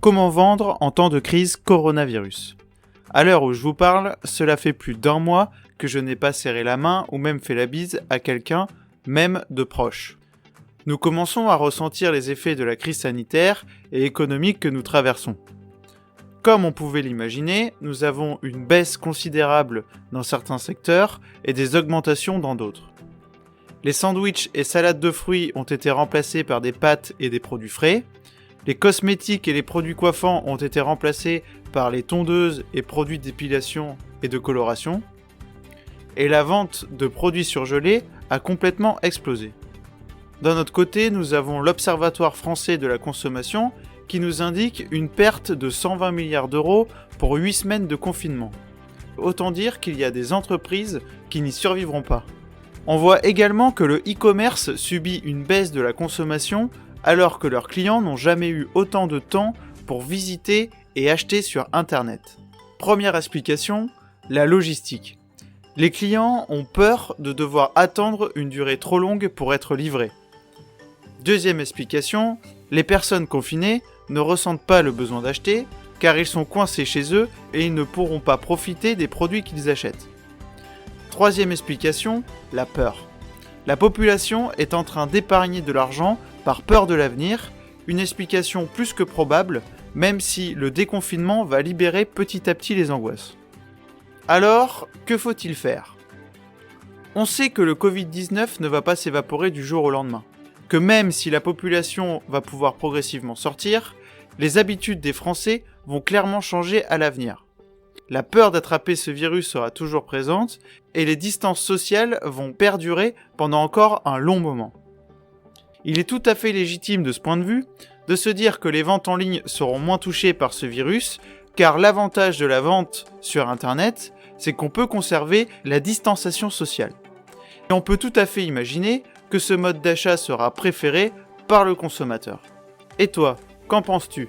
Comment vendre en temps de crise coronavirus ? À l'heure où je vous parle, cela fait plus d'1 mois que je n'ai pas serré la main ou même fait la bise à quelqu'un, même de proche. Nous commençons à ressentir les effets de la crise sanitaire et économique que nous traversons. Comme on pouvait l'imaginer, nous avons une baisse considérable dans certains secteurs et des augmentations dans d'autres. Les sandwichs et salades de fruits ont été remplacés par des pâtes et des produits frais. Les cosmétiques et les produits coiffants ont été remplacés par les tondeuses et produits d'épilation et de coloration. Et la vente de produits surgelés a complètement explosé. D'un autre côté, nous avons l'Observatoire français de la consommation qui nous indique une perte de 120 milliards d'euros pour 8 semaines de confinement. Autant dire qu'il y a des entreprises qui n'y survivront pas. On voit également que le e-commerce subit une baisse de la consommation alors que leurs clients n'ont jamais eu autant de temps pour visiter et acheter sur Internet. Première explication, la logistique. Les clients ont peur de devoir attendre une durée trop longue pour être livrés. Deuxième explication, les personnes confinées ne ressentent pas le besoin d'acheter car ils sont coincés chez eux et ils ne pourront pas profiter des produits qu'ils achètent. Troisième explication, la peur. La population est en train d'épargner de l'argent par peur de l'avenir, une explication plus que probable, même si le déconfinement va libérer petit à petit les angoisses. Alors, que faut-il faire ? On sait que le Covid-19 ne va pas s'évaporer du jour au lendemain, que même si la population va pouvoir progressivement sortir, les habitudes des Français vont clairement changer à l'avenir. La peur d'attraper ce virus sera toujours présente et les distances sociales vont perdurer pendant encore un long moment. Il est tout à fait légitime de ce point de vue de se dire que les ventes en ligne seront moins touchées par ce virus car l'avantage de la vente sur Internet, c'est qu'on peut conserver la distanciation sociale. Et on peut tout à fait imaginer que ce mode d'achat sera préféré par le consommateur. Et toi, qu'en penses-tu ?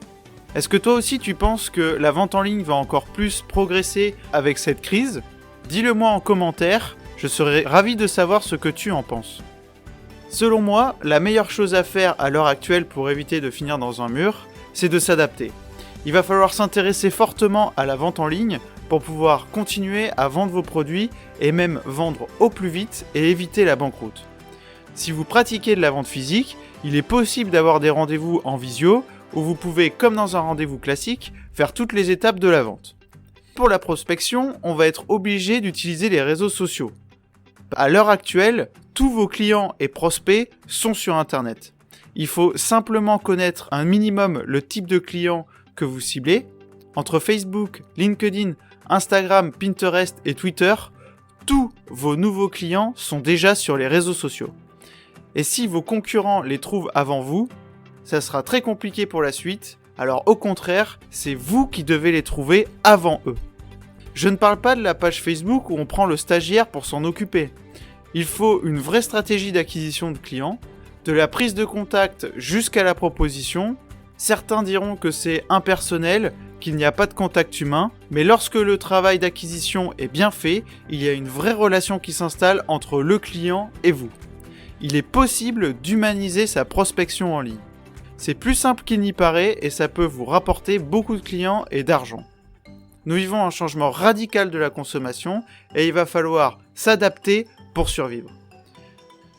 Est-ce que toi aussi tu penses que la vente en ligne va encore plus progresser avec cette crise ? Dis-le-moi en commentaire, je serai ravi de savoir ce que tu en penses. Selon moi, la meilleure chose à faire à l'heure actuelle pour éviter de finir dans un mur, c'est de s'adapter. Il va falloir s'intéresser fortement à la vente en ligne pour pouvoir continuer à vendre vos produits et même vendre au plus vite et éviter la banqueroute. Si vous pratiquez de la vente physique, il est possible d'avoir des rendez-vous en visio où vous pouvez, comme dans un rendez-vous classique, faire toutes les étapes de la vente. Pour la prospection, on va être obligé d'utiliser les réseaux sociaux. À l'heure actuelle, tous vos clients et prospects sont sur Internet. Il faut simplement connaître un minimum le type de client que vous ciblez. Entre Facebook, LinkedIn, Instagram, Pinterest et Twitter, tous vos nouveaux clients sont déjà sur les réseaux sociaux. Et si vos concurrents les trouvent avant vous, ça sera très compliqué pour la suite, alors au contraire, c'est vous qui devez les trouver avant eux. Je ne parle pas de la page Facebook où on prend le stagiaire pour s'en occuper. Il faut une vraie stratégie d'acquisition de clients, de la prise de contact jusqu'à la proposition. Certains diront que c'est impersonnel, qu'il n'y a pas de contact humain, mais lorsque le travail d'acquisition est bien fait, il y a une vraie relation qui s'installe entre le client et vous. Il est possible d'humaniser sa prospection en ligne. C'est plus simple qu'il n'y paraît et ça peut vous rapporter beaucoup de clients et d'argent. Nous vivons un changement radical de la consommation et il va falloir s'adapter pour survivre.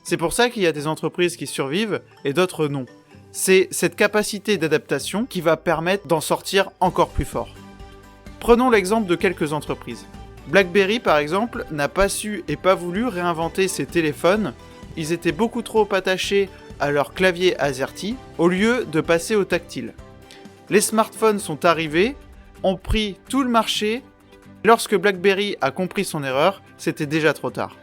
C'est pour ça qu'il y a des entreprises qui survivent et d'autres non. C'est cette capacité d'adaptation qui va permettre d'en sortir encore plus fort. Prenons l'exemple de quelques entreprises. BlackBerry par exemple n'a pas su et pas voulu réinventer ses téléphones. Ils étaient beaucoup trop attachés à leur clavier AZERTY au lieu de passer au tactile. Les smartphones sont arrivés, ont pris tout le marché. Lorsque BlackBerry a compris son erreur, c'était déjà trop tard.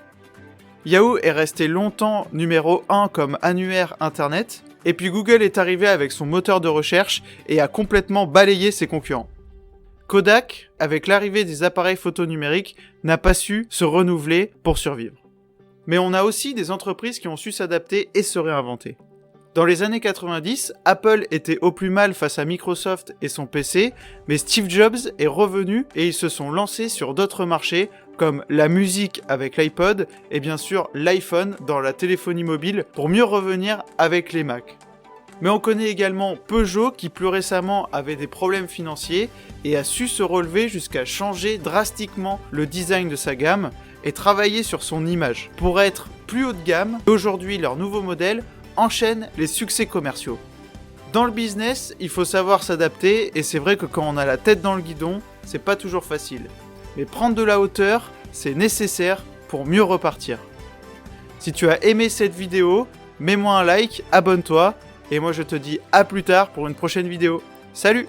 Yahoo est resté longtemps numéro 1 comme annuaire Internet, et puis Google est arrivé avec son moteur de recherche et a complètement balayé ses concurrents. Kodak, avec l'arrivée des appareils photo numériques, n'a pas su se renouveler pour survivre. Mais on a aussi des entreprises qui ont su s'adapter et se réinventer. Dans les années 90, Apple était au plus mal face à Microsoft et son PC, mais Steve Jobs est revenu et ils se sont lancés sur d'autres marchés comme la musique avec l'iPod et bien sûr l'iPhone dans la téléphonie mobile pour mieux revenir avec les Mac. Mais on connaît également Peugeot qui plus récemment avait des problèmes financiers et a su se relever jusqu'à changer drastiquement le design de sa gamme et travailler sur son image pour être plus haut de gamme. Aujourd'hui, leur nouveau modèle enchaîne les succès commerciaux. Dans le business, il faut savoir s'adapter et c'est vrai que quand on a la tête dans le guidon, c'est pas toujours facile. Mais prendre de la hauteur, c'est nécessaire pour mieux repartir. Si tu as aimé cette vidéo, mets-moi un like, abonne-toi et moi je te dis à plus tard pour une prochaine vidéo. Salut!